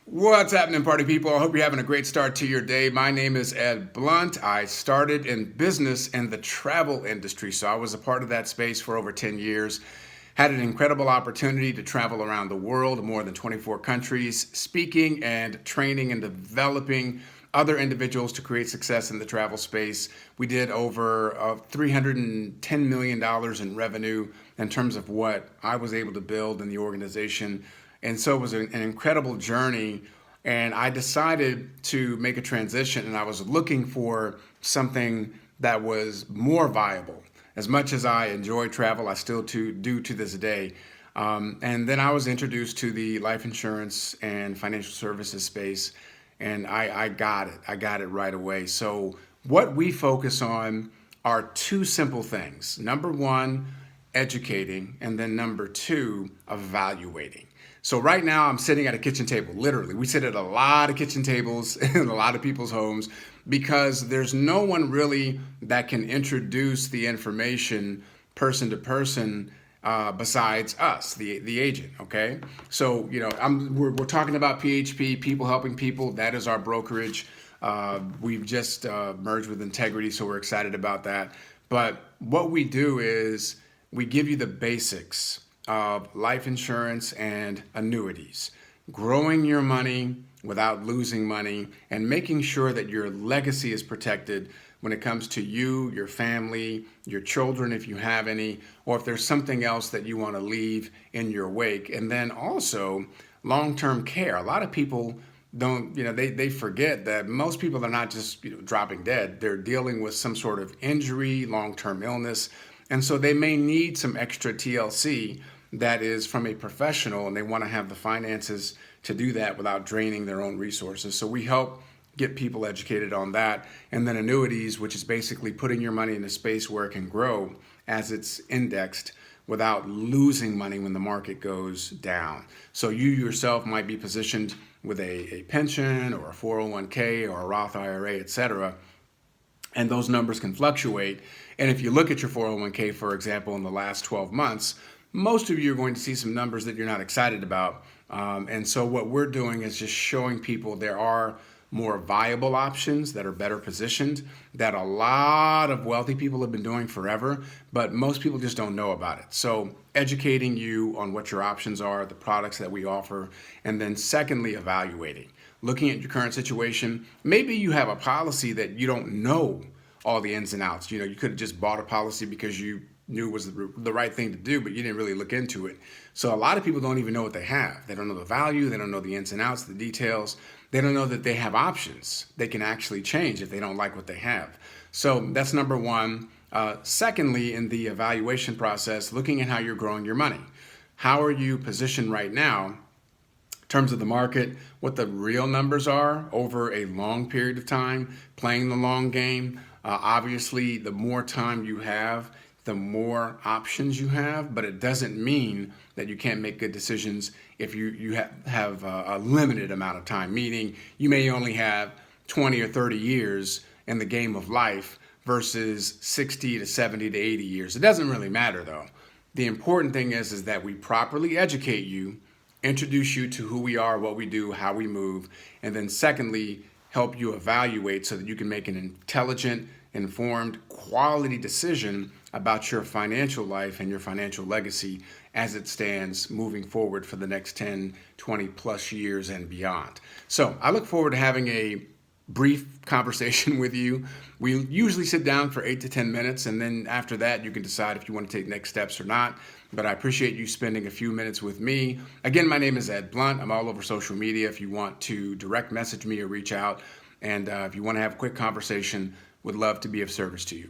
What's happening, party people? I hope you're having a great start to your day. My name is Ed Blunt. I started in business in the travel industry, so I was a part of that space for over 10 years. Had an incredible opportunity to travel around the world, more than 24 countries, speaking and training and developing other individuals to create success in the travel space. We did over $310 million in revenue in terms of what I was able to build in the organization. And so it was an incredible journey. And I decided to make a transition, and I was looking for something that was more viable. As much as I enjoy travel, I still do to this day. And then I was introduced to the life insurance and financial services space, and I got it. I got it right away. So, what we focus on are two simple things. Number one, educating, and then number two, evaluating. So right now I'm sitting at a kitchen table, literally. We sit at a lot of kitchen tables in a lot of people's homes because there's no one really that can introduce the information person to person besides us, the agent. Okay, so we're talking about PHP, people helping people. That is our brokerage. We've just merged with Integrity, so we're excited about that. But what we do is we give you the basics of life insurance and annuities, growing your money without losing money, and making sure that your legacy is protected when it comes to you, your family, your children, if you have any, or if there's something else that you want to leave in your wake. And then also long-term care. A lot of people don't, they forget that most people are not just, dropping dead. They're dealing with some sort of injury, long-term illness. And so they may need some extra TLC that is from a professional, and they want to have the finances to do that without draining their own resources. So we help get people educated on that. And then annuities, which is basically putting your money in a space where it can grow as it's indexed without losing money when the market goes down. So you yourself might be positioned with a pension or a 401k or a Roth IRA, etc., and those numbers can fluctuate. And if you look at your 401k, for example, in the last 12 months, most of you are going to see some numbers that you're not excited about. And so what we're doing is just showing people there are more viable options that are better positioned, that a lot of wealthy people have been doing forever, but most people just don't know about it. So educating you on what your options are, the products that we offer, and then secondly, evaluating. Looking at your current situation, maybe you have a policy that you don't know all the ins and outs. You could have just bought a policy because you knew was the right thing to do, but you didn't really look into it. So a lot of people don't even know what they have. They don't know the value. They don't know the ins and outs, the details. They don't know that they have options. They can actually change if they don't like what they have. So that's number one. Secondly, in the evaluation process, looking at how you're growing your money. How are you positioned right now in terms of the market, what the real numbers are over a long period of time, playing the long game. Obviously, the more time you have, the more options you have, but it doesn't mean that you can't make good decisions if you have a limited amount of time, meaning you may only have 20 or 30 years in the game of life versus 60 to 70 to 80 years. It doesn't really matter though. The important thing is that we properly educate you, introduce you to who we are, what we do, how we move, and then secondly, help you evaluate so that you can make an intelligent, informed, quality decision about your financial life and your financial legacy as it stands moving forward for the next 10, 20 plus years and beyond. So I look forward to having a brief conversation with you. We usually sit down for 8 to 10 minutes, and then after that, you can decide if you want to take next steps or not. But I appreciate you spending a few minutes with me. Again, my name is Ed Blunt. I'm all over social media if you want to direct message me or reach out. And if you want to have a quick conversation, would love to be of service to you.